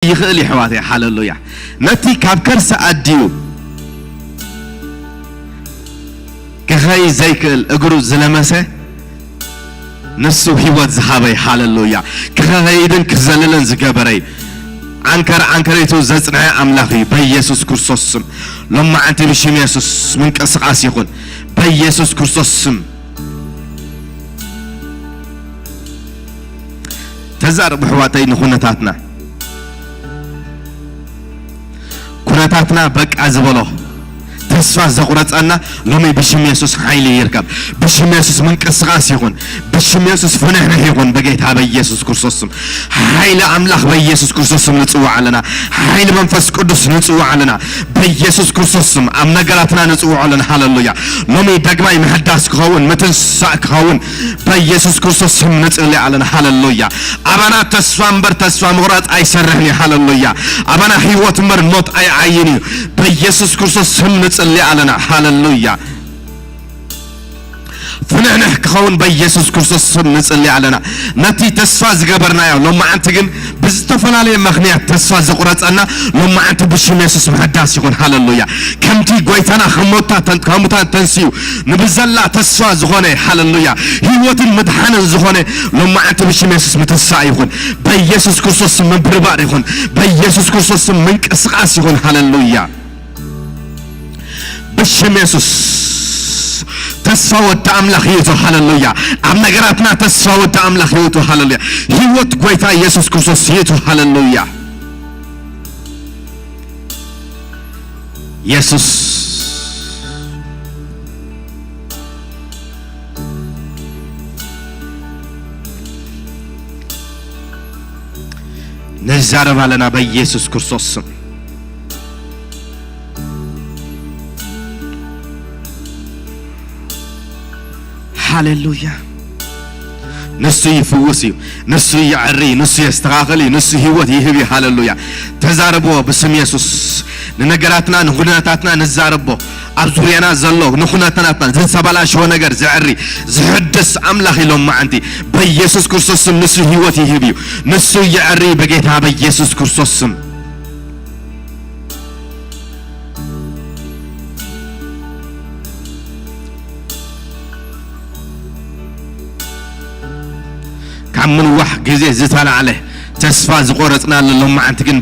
يخلي حواتي حاللويا نتي كابكرس أديو كخاي زيكل أجرو زلمسه نسو هيوات زحابي حاللويا كخاي إذن كزللن زجبري عنكريتو ززنا أملاخي بيسوس كرسوسم لما أنت بشيم يسوس منك أسقاس يكون بيسوس كرسوسم تزار بحواتي نخونتاتنا كناتاتنا بك أزبله تسفى زغرت أنا لما بشم يسوس حيلي يركب بشم يسوس منك أسغاس يكون بشم يسوس فنحنا يكون بقيت هذا يسوس كرسوسم حيل أملاخ بيسوس كرسوسم نتسوى علينا حيل منفس قدس نتسوى علينا بيسوس كرسوسم أمنا قراتنا نتسوى علينا هاللويا لما دقماي محداس كهون متن ساك كهون بيسوس كرسوسم نتسلي علينا هاللويا أبنا تسفى مبر تسفى مغرات أي سرحني هاللويا أبنا حيوات مر موت أي عيني بيسوس كرسوسم نتسلي علينا هاللويا فنحن كون بيسوس كرسوس نصلي علينا نتي تسفى زغبرنا يا لما انت جن بزتفنالي مخنيات تسفى زقرصنا لما انت بشم يسوس محداس يكون هاللويا كمتي غويتنا خموتا تنسيو نبزلا تسفى زغونه هاللويا هيوت مدحن زغونه لما انت بشم يسوس متسا يكون بيسوس كرسوس من بربار يكون بيسوس كرسوس من قسقاس يكون هاللويا بشم يسوس تسفى وتأملخ يوتو هاللويا أمنا قراتنا تسفى وتأملخ يوتو هاللويا هيوت قويتا يسوس كرسوس يوتو هاللويا يسوس نزارب علينا بيسوس كرسوس هاللويا نسو يفوسي نسو يعري نسو يستغاقلي نسو هيوت يهبي هاللويا تزاربو بسم يسوس ننقراتنا نخوناتاتنا نزاربو أبزورينا زلو نخوناتنا زنسابالا شو نقر زعري زحدس أملاخي لهم عندي بيسوس كرسوس نسو هيوت يهبي نسو يعري بقيتها بيسوس كرسوس كم من واحد جزء زتال عليه تسفى زقورتنا لهم عن تكن